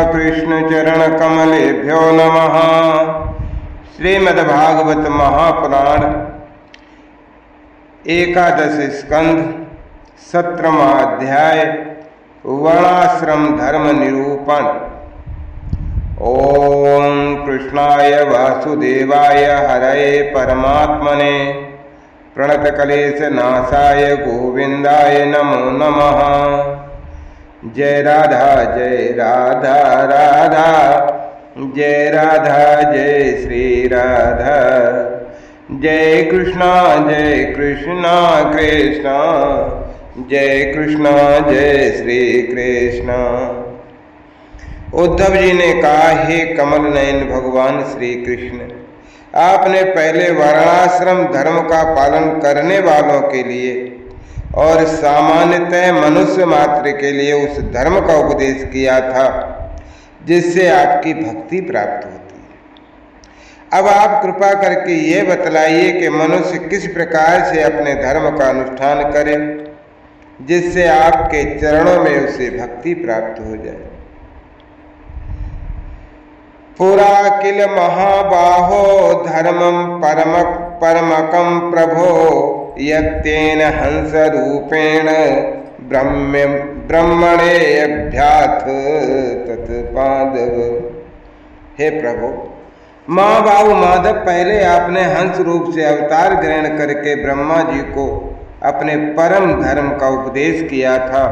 कृष्णचरणकमलेभ्यो नमः। श्रीमद्भागवत महापुराण एकादश स्कंध 17वां अध्याय वर्णाश्रम धर्म निरूपण। ओम कृष्णाय वासुदेवाय हरये परमात्मने प्रणतक्लेशनाशाय गोविंदाय नमो नमः। जय राधा राधा जय राधा जय श्री राधा। जय कृष्णा कृष्णा जय कृष्णा जय श्री कृष्णा। उद्धव जी ने कहा, हे कमल नयन भगवान श्री कृष्ण, आपने पहले वर्णाश्रम धर्म का पालन करने वालों के लिए और सामान्यतः मनुष्य मात्र के लिए उस धर्म का उपदेश किया था जिससे आपकी भक्ति प्राप्त होती है। अब आप कृपा करके ये बतलाइए कि मनुष्य किस प्रकार से अपने धर्म का अनुष्ठान करे जिससे आपके चरणों में उसे भक्ति प्राप्त हो जाए। पुरा किल महाबाहो धर्मं परमकं प्रभो यत्तेन हंस रूपेण ब्रह्मणे अभ्याथ तत्पादव। हे प्रभु, महाबाहु माधव, पहले आपने हंस रूप से अवतार ग्रहण करके ब्रह्मा जी को अपने परम धर्म का उपदेश किया था।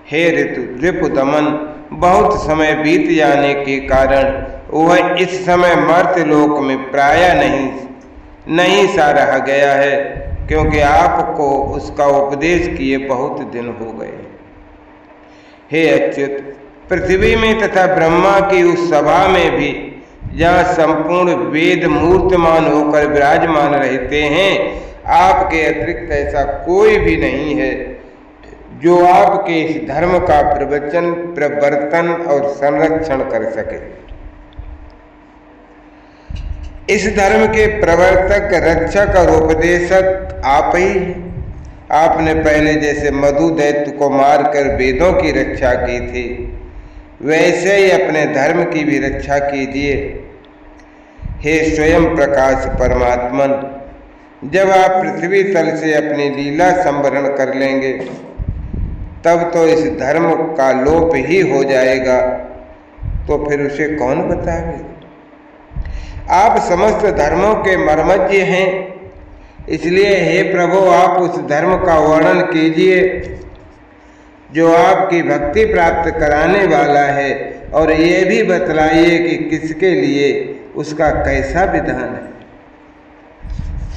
हे रिपुदमन, बहुत समय बीत जाने के कारण वह इस समय मर्त्यलोक में प्रायः नहीं सा रह गया है, क्योंकि आपको उसका उपदेश किए बहुत दिन हो गए। हे अच्युत, पृथ्वी में तथा ब्रह्मा की उस सभा में भी जहाँ संपूर्ण वेद मूर्तमान होकर विराजमान रहते हैं, आपके अतिरिक्त ऐसा कोई भी नहीं है जो आपके इस धर्म का प्रवचन, प्रवर्तन और संरक्षण कर सके। इस धर्म के प्रवर्तक, रक्षक और उपदेशक आप ही। आपने पहले जैसे मधु दैत्य को मारकर वेदों की रक्षा की थी, वैसे ही अपने धर्म की भी रक्षा कीजिए। हे स्वयं प्रकाश परमात्मन, जब आप पृथ्वी तल से अपनी लीला संवरण कर लेंगे तब तो इस धर्म का लोप ही हो जाएगा, तो फिर उसे कौन बतावे। आप समस्त धर्मों के मर्मज्ञ हैं, इसलिए हे प्रभु, आप उस धर्म का वर्णन कीजिए जो आपकी भक्ति प्राप्त कराने वाला है, और ये भी बतलाइए कि किसके लिए उसका कैसा विधान है।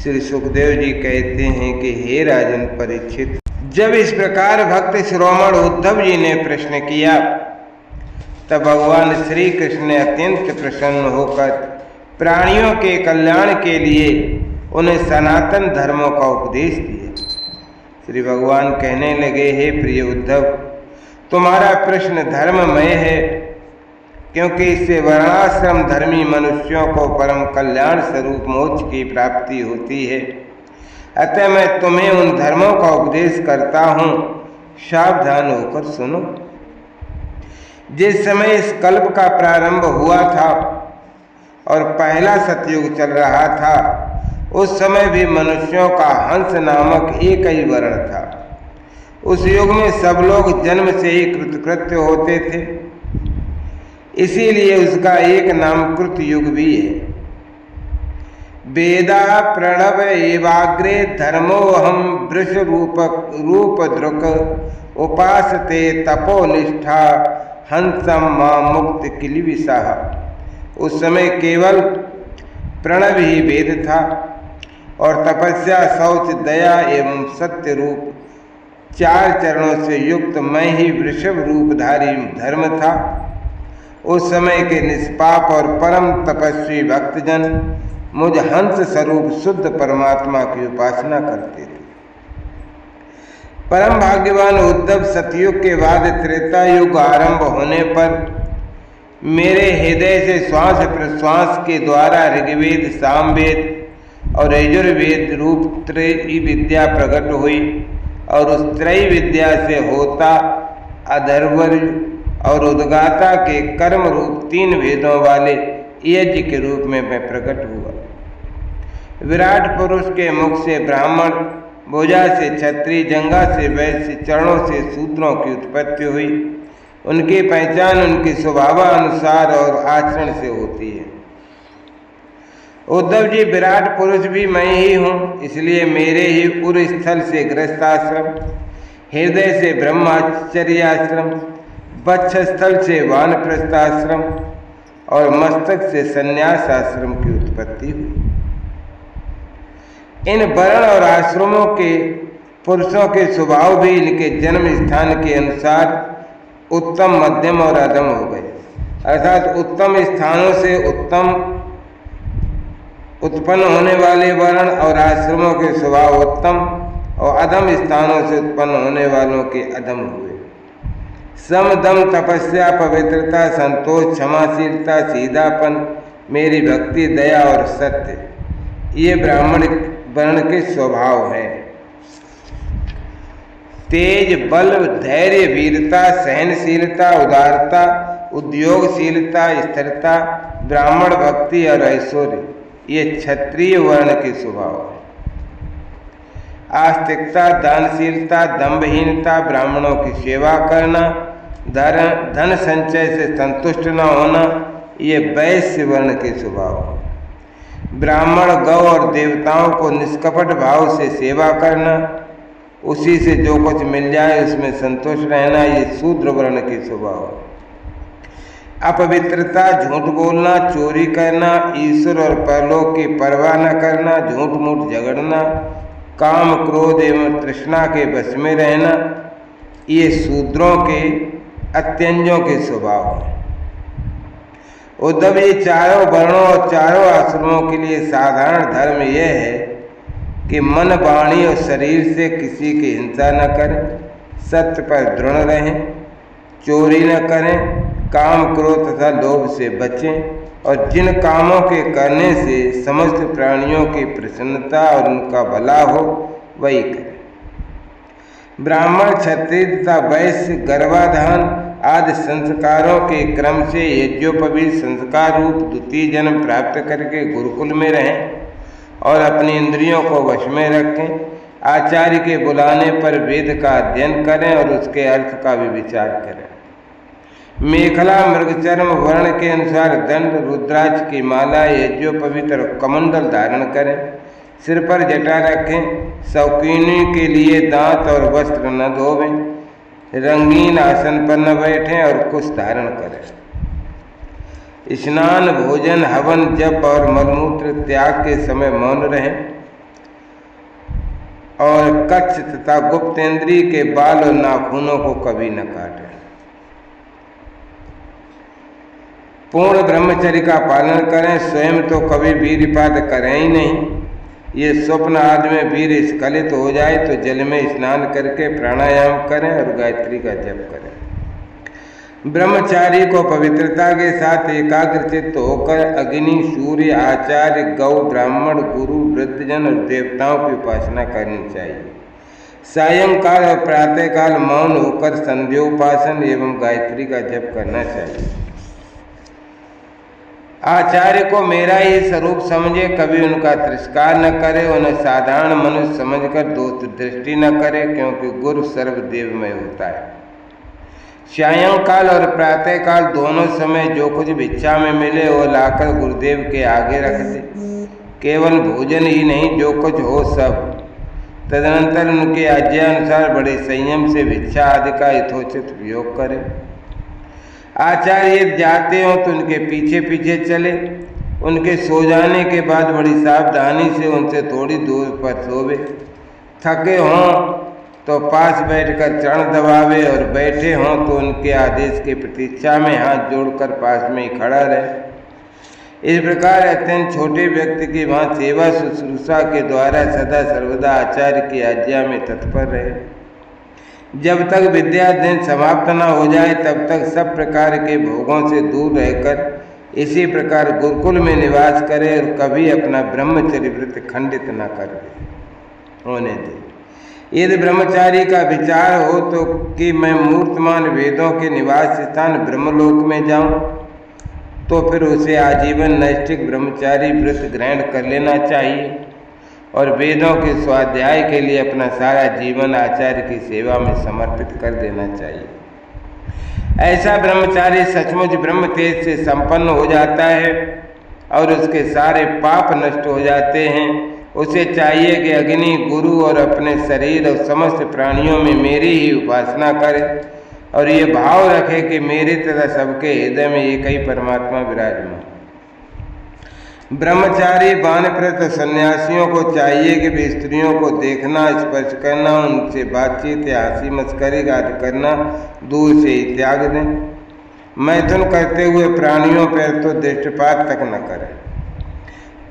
श्री सुखदेव जी कहते हैं कि हे राजन परीक्षित, जब इस प्रकार भक्त शिरोमण उद्धव जी ने प्रश्न किया तब भगवान श्री कृष्ण ने अत्यंत प्रसन्न होकर प्राणियों के कल्याण के लिए उन्हें सनातन धर्मों का उपदेश दिया। श्री भगवान कहने लगे, हे प्रिय उद्धव, तुम्हारा प्रश्न धर्ममय है, क्योंकि इससे वर्णाश्रम धर्मी मनुष्यों को परम कल्याण स्वरूप मोक्ष की प्राप्ति होती है। अतः मैं तुम्हें उन धर्मों का उपदेश करता हूँ, सावधान होकर सुनो। जिस समय इस कल्प का प्रारंभ हुआ था और पहला सतयुग चल रहा था, उस समय भी मनुष्यों का हंस नामक एक ही वर्ण था। उस युग में सब लोग जन्म से ही कृतकृत्य होते थे, इसीलिए उसका एक नाम कृत युग भी है। वेदा प्रणव एवाग्रे धर्मोऽहं वृष रूप दृक् उपासते तपोनिष्ठा हंसम मां मुक्त किलविषः। उस समय केवल प्रणव ही वेद था और तपस्या, शौच, दया एवं सत्य रूप 4 चरणों से युक्त मैं ही वृषभ रूपधारी धर्म था। उस समय के निष्पाप और परम तपस्वी भक्तजन मुझ हंस स्वरूप शुद्ध परमात्मा की उपासना करते थे। परम भाग्यवान उद्धव, सतयुग के बाद त्रेता युग आरंभ होने पर मेरे हृदय से श्वास प्रश्वास के द्वारा ऋग्वेद, सामवेद और यजुर्वेद रूप त्रयी विद्या प्रकट हुई, और उस त्रयी विद्या से होता अधर्वर्य और उद्गाता के कर्म रूप 3 वेदों वाले यज्ञ के रूप में मैं प्रकट हुआ। विराट पुरुष के मुख से ब्राह्मण, भुजा से क्षत्रिय, जंघा से वैश्य, चरणों से शूद्रों की उत्पत्ति हुई। उनकी पहचान उनके स्वभावानुसार और आचरण से होती है। उद्धव जी, विराट पुरुष भी मैं ही हूँ, इसलिए मेरे ही उर स्थल से गृहस्थाश्रम, हृदय से ब्रह्मचर्याश्रम, वक्षस्थल से वानप्रस्थाश्रम और मस्तक से संन्यास आश्रम की उत्पत्ति हुई। इन वर्ण और आश्रमों के पुरुषों के स्वभाव भी इनके जन्म स्थान के अनुसार उत्तम, मध्यम और अधम हो गए। अर्थात उत्तम स्थानों से उत्तम उत्पन्न होने वाले वर्ण और आश्रमों के स्वभाव उत्तम और अधम स्थानों से उत्पन्न होने वालों के अधम हुए। सम, दम, तपस्या, पवित्रता, संतोष, क्षमाशीलता, सीधापन, मेरी भक्ति, दया और सत्य, ये ब्राह्मण वर्ण के स्वभाव है। तेज, बल, धैर्य, वीरता, सहनशीलता, उदारता, उद्योगशीलता, स्थिरता, ब्राह्मण भक्ति और ऐश्वर्य, ये क्षत्रिय वर्ण के स्वभाव है। आस्तिकता, दानशीलता, दंभहीनता, ब्राह्मणों की सेवा करना, धन संचय से संतुष्ट न होना, ये वैश्य वर्ण के स्वभाव है। ब्राह्मण, गौ और देवताओं को निष्कपट भाव से सेवा करना, उसी से जो कुछ मिल जाए उसमें संतुष्ट रहना, ये शूद्र वर्ण के स्वभाव है। अपवित्रता, झूठ बोलना, चोरी करना, ईश्वर और परलोक की परवाह न करना, झूठ मूठ झगड़ना, काम, क्रोध एवं तृष्णा के वश में रहना, ये शूद्रों के अत्यंजों के स्वभाव है। उद्धव जी, चारों वर्णों और चारों आश्रमों के लिए साधारण धर्म यह है कि मन, वाणी और शरीर से किसी की हिंसा न करें, सत्य पर दृढ़ रहें, चोरी न करें, काम, क्रोध तथा लोभ से बचें और जिन कामों के करने से समस्त प्राणियों की प्रसन्नता और उनका भला हो वही करें। ब्राह्मण, क्षत्रिय तथा वैश्य गर्भाधान आदि संस्कारों के क्रम से यज्ञोपवीत संस्कार रूप द्वितीय जन्म प्राप्त करके गुरुकुल में रहें और अपनी इंद्रियों को वश में रखें। आचार्य के बुलाने पर वेद का अध्ययन करें और उसके अर्थ का भी विचार करें। मेखला, मृगचर्म वर्ण के अनुसार दंड, रुद्राक्ष की माला, यज्ञोपवीत और कमंडल धारण करें। सिर पर जटा रखें। शौकीनी के लिए दांत और वस्त्र न धोवें। रंगीन आसन पर न बैठें और कुश धारण करें। स्नान, भोजन, हवन, जप और मलमूत्र त्याग के समय मौन रहें और कच्छ तथा गुप्तेंद्रिय के बाल और नाखूनों को कभी न काटें। पूर्ण ब्रह्मचर्य का पालन करें। स्वयं तो कभी वीर्यपात करें ही नहीं। ये स्वप्न आदि में वीर स्खलित हो जाए तो जल में स्नान करके प्राणायाम करें और गायत्री का जप करें। ब्रह्मचारी को पवित्रता के साथ एकाग्रचित्त होकर अग्नि, सूर्य, आचार्य, गौ, ब्राह्मण, गुरु, वृद्धजन और देवताओं की उपासना करनी चाहिए। सायंकाल और प्रातःकाल मौन होकर संध्योपासन एवं गायत्री का जप करना चाहिए। आचार्य को मेरा ही स्वरूप समझे, कभी उनका तिरस्कार न करे, उन्हें साधारण मनुष्य समझकर दोष दृष्टि न करे, क्योंकि गुरु सर्वदेवमय होता है। सायंकाल और प्रातःकाल दोनों समय जो कुछ भिक्षा में मिले वो लाकर गुरुदेव के आगे रख दे। केवल भोजन ही नहीं, जो कुछ हो सब। तदनंतर उनके आज्ञानुसार बड़े संयम से भिक्षा आदि का यथोचित उपयोग करें। आचार्य जाते हो तो उनके पीछे पीछे चले। उनके सो जाने के बाद बड़ी सावधानी से उनसे थोड़ी दूर पर सोवे। थके हों तो पास बैठकर चरण दबावे और बैठे हों तो उनके आदेश की प्रतीक्षा में हाथ जोड़कर पास में ही खड़ा रहे। इस प्रकार अत्यंत छोटे व्यक्ति की वहाँ सेवा शुश्रूषा के द्वारा सदा सर्वदा आचार्य की आज्ञा में तत्पर रहे। जब तक विद्याध्ययन समाप्त न हो जाए तब तक सब प्रकार के भोगों से दूर रहकर इसी प्रकार गुरुकुल में निवास करे और कभी अपना ब्रह्मचर्य व्रत खंडित न कर होने दे। यदि ब्रह्मचारी का विचार हो तो कि मैं मूर्तमान वेदों के निवास स्थान ब्रह्मलोक में जाऊं, तो फिर उसे आजीवन नैष्ठिक ब्रह्मचारी व्रत ग्रहण कर लेना चाहिए और वेदों के स्वाध्याय के लिए अपना सारा जीवन आचार्य की सेवा में समर्पित कर देना चाहिए। ऐसा ब्रह्मचारी सचमुच ब्रह्म तेज से संपन्न हो जाता है और उसके सारे पाप नष्ट हो जाते हैं। उसे चाहिए कि अग्नि, गुरु और अपने शरीर और समस्त प्राणियों में मेरी ही उपासना करे और ये भाव रखे कि मेरे तथा सबके हृदय में एक ही परमात्मा विराजमान। ब्रह्मचारी वानप्रस्थ सन्यासियों को चाहिए कि वे स्त्रियों को देखना, स्पर्श करना, उनसे बातचीत या हंसी मस्करी आदि करना दूर से ही त्याग दें। मैथुन करते हुए प्राणियों पर तो दृष्टिपात तक न करें।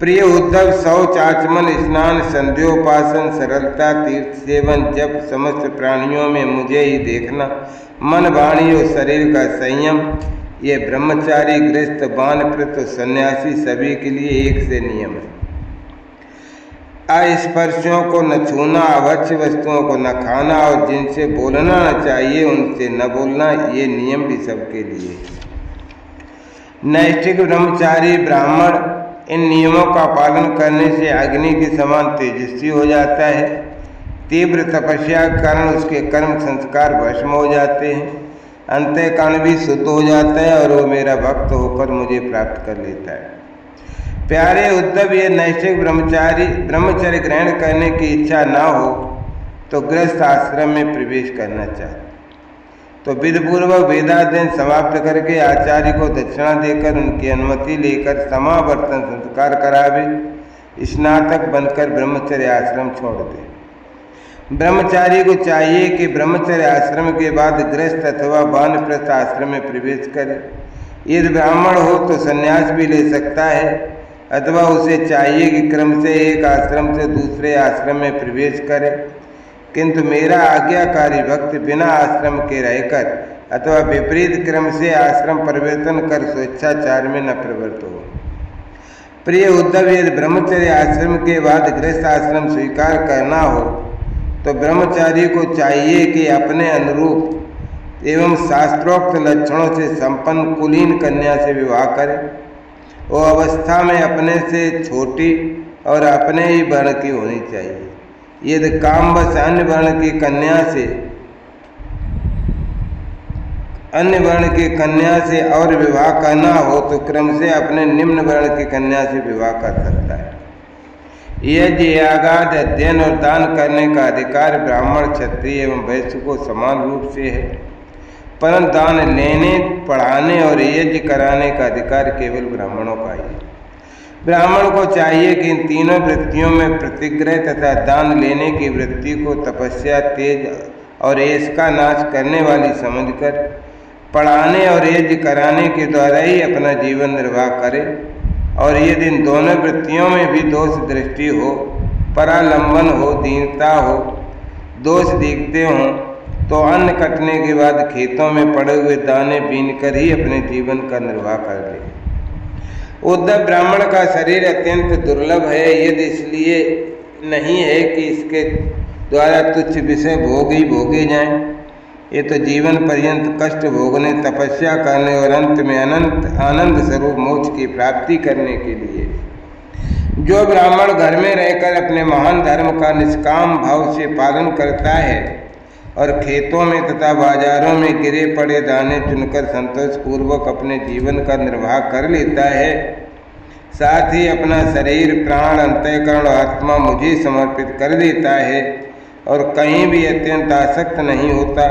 प्रिय उद्धव, शौच, आचमन, स्नान, संध्योपासन, सरलता, तीर्थ सेवन, जप, समस्त प्राणियों में मुझे ही देखना, मन, वाणी और शरीर का संयम, ये ब्रह्मचारी, गृहस्थ, वानप्रस्थ, सन्यासी सभी के लिए एक से नियम है। अस्पर्शियों को न छूना, अवश्य वस्तुओं को न खाना और जिनसे बोलना न चाहिए उनसे न बोलना, ये नियम भी सबके लिए। नैष्ठिक ब्रह्मचारी ब्राह्मण इन नियमों का पालन करने से अग्नि के समान तेजस्वी हो जाता है। तीव्र तपस्या के कारण उसके कर्म संस्कार भस्म हो जाते हैं, अंतःकरण भी शुद्ध हो जाता है और वो मेरा भक्त होकर मुझे प्राप्त कर लेता है। प्यारे उद्धव, ये नैष्ठिक ब्रह्मचर्य ग्रहण करने की इच्छा न हो तो गृहस्थ आश्रम में प्रवेश करना चाहिए। तो विधिपूर्वक वेदाध्ययन समाप्त करके आचार्य को दक्षिणा देकर उनकी अनुमति लेकर समावर्तन संस्कार करावे, स्नातक बनकर ब्रह्मचर्य आश्रम छोड़ दे। ब्रह्मचारी को चाहिए कि ब्रह्मचर्य आश्रम के बाद गृहस्थ अथवा वानप्रस्थ आश्रम में प्रवेश करे। यदि ब्राह्मण हो तो संन्यास भी ले सकता है अथवा उसे चाहिए कि क्रम से एक आश्रम से दूसरे आश्रम में प्रवेश करे, किंतु मेरा आज्ञाकारी भक्त बिना आश्रम के रहकर अथवा विपरीत क्रम से आश्रम परिवर्तन कर स्वेच्छाचार में न प्रवृत्त हो। प्रिय उद्धव, यदि ब्रह्मचर्य आश्रम के बाद गृहस्थ आश्रम स्वीकार करना हो तो ब्रह्मचारी को चाहिए कि अपने अनुरूप एवं शास्त्रोक्त लक्षणों से संपन्न कुलीन कन्या से विवाह करे। वो अवस्था में अपने से छोटी और अपने ही वर्ण की होनी चाहिए। यदि कामवश अन्य वर्ण की कन्या से और विवाह करना हो तो क्रम से अपने निम्न वर्ण की कन्या से विवाह कर सकता है। यज्ञ, यागादि, अध्ययन और दान करने का अधिकार ब्राह्मण, क्षत्रिय एवं वैश्य को समान रूप से है, परंतु दान लेने, पढ़ाने और यज्ञ कराने का अधिकार केवल ब्राह्मणों का ही है। ब्राह्मण को चाहिए कि इन तीनों वृत्तियों में प्रतिग्रह तथा दान लेने की वृत्ति को तपस्या, तेज और ऐश का नाश करने वाली समझकर पढ़ाने और यज्ञ कराने के द्वारा ही अपना जीवन निर्वाह करे। और यदि इन दोनों वृत्तियों में भी दोष दृष्टि हो, परालंबन हो, दीनता हो, दोष दिखते हों तो अन्न कटने के बाद खेतों में पड़े हुए दाने बीनकर ही अपने जीवन का निर्वाह कर ले। उद्धव, ब्राह्मण का शरीर अत्यंत दुर्लभ है। यदि इसलिए नहीं है कि इसके द्वारा तुच्छ विषय भोगे जाएं, ये तो जीवन पर्यंत कष्ट भोगने, तपस्या करने और अंत में अनंत आनंद स्वरूप मोक्ष की प्राप्ति करने के लिए। जो ब्राह्मण घर में रहकर अपने महान धर्म का निष्काम भाव से पालन करता है और खेतों में तथा बाजारों में गिरे पड़े दाने चुनकर संतोषपूर्वक अपने जीवन का निर्वाह कर लेता है, साथ ही अपना शरीर, प्राण, अंतःकरण और आत्मा मुझे समर्पित कर देता है और कहीं भी अत्यंत आसक्त नहीं होता,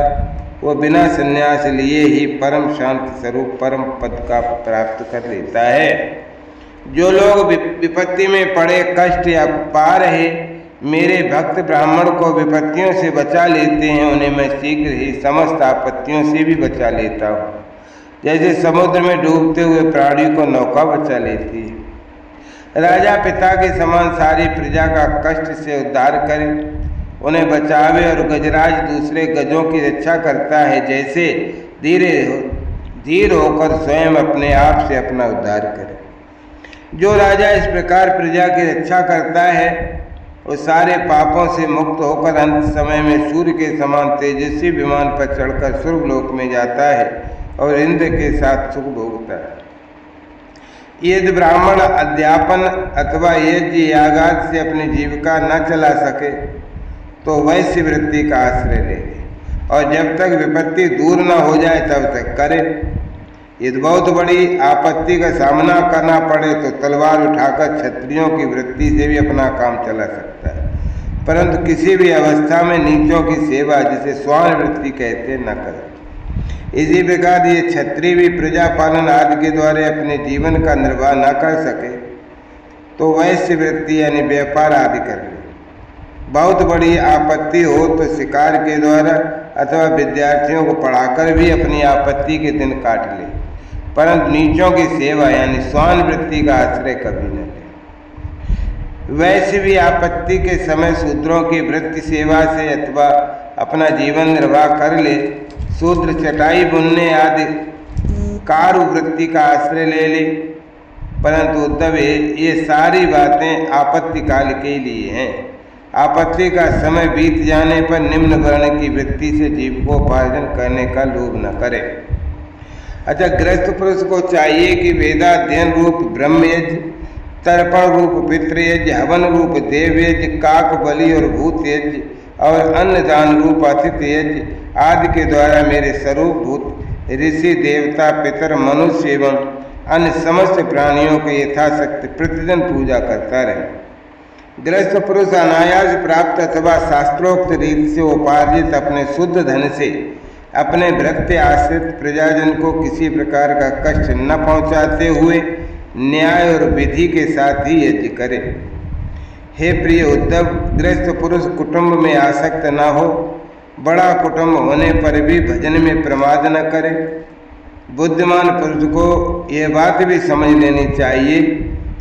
वो बिना संन्यास लिए ही परम शांति स्वरूप परम पद का प्राप्त कर लेता है। जो लोग विपत्ति में पड़े कष्ट या पा रहे मेरे भक्त ब्राह्मण को विपत्तियों से बचा लेते हैं, उन्हें मैं शीघ्र ही समस्त आपत्तियों से भी बचा लेता हूँ, जैसे समुद्र में डूबते हुए प्राणी को नौका बचा लेती है। राजा पिता के समान सारी प्रजा का कष्ट से उद्धार करे, उन्हें बचावे और गजराज दूसरे गजों की रक्षा करता है, जैसे धीर होकर स्वयं अपने आप से अपना उद्धार करे। जो राजा इस प्रकार प्रजा की रक्षा करता है वो सारे पापों से मुक्त होकर अंत समय में सूर्य के समान तेजस्वी विमान पर चढ़कर स्वर्गलोक में जाता है और इंद्र के साथ सुख भोगता है। यदि ब्राह्मण अध्यापन अथवा यज्ञ यागाद से अपनी जीविका न चला सके तो वैश्य वृत्ति का आश्रय ले ले और जब तक विपत्ति दूर न हो जाए तब तक करे। यदि बहुत बड़ी आपत्ति का सामना करना पड़े तो तलवार उठाकर क्षत्रियों की वृत्ति से भी अपना काम चला सकता है, परंतु किसी भी अवस्था में नीचों की सेवा, जिसे स्वान वृत्ति कहते, न करे। इसी प्रकार ये क्षत्रिय भी प्रजा पालन आदि के द्वारा अपने जीवन का निर्वाह न कर सके तो वैश्य वृत्ति यानी व्यापार आदि कर ले। बहुत बड़ी आपत्ति हो तो शिकार के द्वारा अथवा विद्यार्थियों को पढ़ाकर भी अपनी आपत्ति के दिन काट ले, परंतु नीचों की सेवा यानी स्वान वृत्ति का आश्रय कभी न ले। वैसे भी आपत्ति के समय शूद्रों की वृत्ति सेवा से अथवा अपना जीवन निर्वाह कर ले। शूद्र चटाई बुनने आदि कारु वृत्ति का आश्रय ले ले, परंतु उद्धव ये सारी बातें आपत्ति काल के लिए हैं। आपत्ति का समय बीत जाने पर निम्न वर्ण की वृत्ति से जीविकोपार्जन करने का लोभ न करे। अच्छा, गृहस्थ पुरुष को चाहिए कि वेदाध्ययन रूप ब्रह्मयज्ञ, तर्पण रूप पितृयज्ञ, हवन रूप देवयज्ञ, काक बलि और भूत यज्ञ और अन्नदान रूप अतिथि यज्ञ आदि के द्वारा मेरे स्वरूप भूत ऋषि देवता पितर मनुष्य एवं अन्य समस्त प्राणियों के यथाशक्ति प्रतिदिन पूजा करता रहे। गृहस्थ पुरुष अनायास प्राप्त अथवा शास्त्रोक्त रीति से उपार्जित अपने शुद्ध धन से अपने भृत्य आश्रित प्रजाजन को किसी प्रकार का कष्ट न पहुंचाते हुए न्याय और विधि के साथ ही यज्ञ करे। हे प्रिय उद्धव, गृहस्थ पुरुष कुटुंब में आसक्त न हो, बड़ा कुटुंब होने पर भी भजन में प्रमाद न करे। बुद्धिमान पुरुष को यह बात भी समझ लेनी चाहिए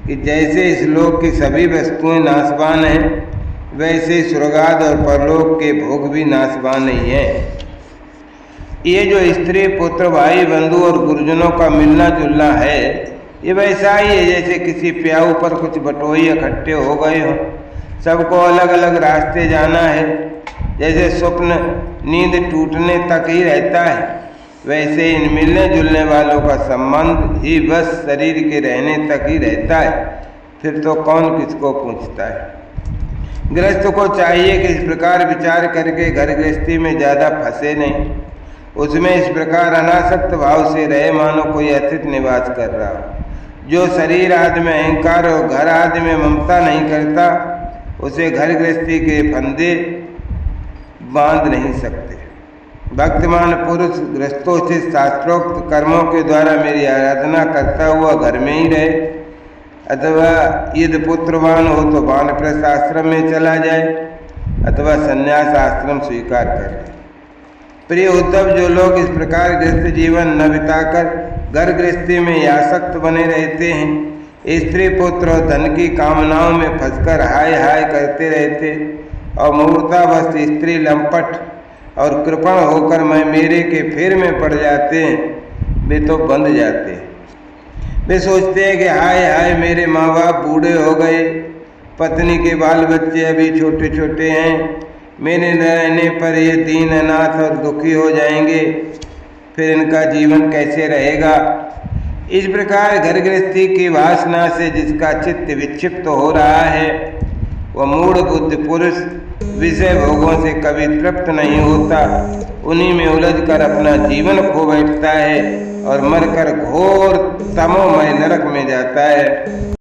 कि जैसे इस लोक की सभी वस्तुएं नाशवान हैं, वैसे स्वर्गाद और परलोक के भोग भी नाशवान नहीं हैं। ये जो स्त्री पुत्र भाई बंधु और गुरुजनों का मिलना जुलना है, ये वैसा ही है जैसे किसी प्याऊ पर कुछ बटोई इकट्ठे हो गए हो। सबको अलग अलग रास्ते जाना है। जैसे स्वप्न नींद टूटने तक ही रहता है, वैसे इन मिलने जुलने वालों का संबंध ही बस शरीर के रहने तक ही रहता है, फिर तो कौन किसको पूछता है। गृहस्थ को चाहिए कि इस प्रकार विचार करके घर गृहस्थी में ज़्यादा फंसे नहीं, उसमें इस प्रकार अनासक्त भाव से रहे मानो कोई अतिथ निवास कर रहा हो। जो शरीर आदि में अहंकार और घर आदि में ममता नहीं करता, उसे घर गृहस्थी के फंदे बांध नहीं सकते। भक्तिमान पुरुष गृहस्थों से शास्त्रोक्त कर्मों के द्वारा मेरी आराधना करता हुआ घर में ही रहे, अथवा यदि पुत्रवान हो तो वानप्रस्थ आश्रम में चला जाए अथवा संन्यास आश्रम स्वीकार कर ले। प्रिय उद्धव, जो लोग इस प्रकार गृहस्थ जीवन न बिताकर घर गृहस्थी में आसक्त बने रहते हैं, स्त्री पुत्र और धन की कामनाओं में फंसकर हाय हाय करते रहते और मूर्तावस्थ स्त्री लंपट और कृपण होकर मैं मेरे के फेर में पड़ जाते हैं, वे तो बंध जाते हैं। वे सोचते हैं कि हाय हाय मेरे माँ बाप बूढ़े हो गए, पत्नी के बाल बच्चे अभी छोटे छोटे हैं, मेरे न रहने पर ये दीन अनाथ और दुखी हो जाएंगे, फिर इनका जीवन कैसे रहेगा। इस प्रकार घर गृहस्थी की वासना से जिसका चित्त विक्षिप्त हो रहा है, वह मूढ़ बुद्धि पुरुष विषय भोगों से कभी तृप्त नहीं होता, उन्हीं में उलझकर अपना जीवन खो बैठता है और मरकर घोर तमोमय नरक में जाता है।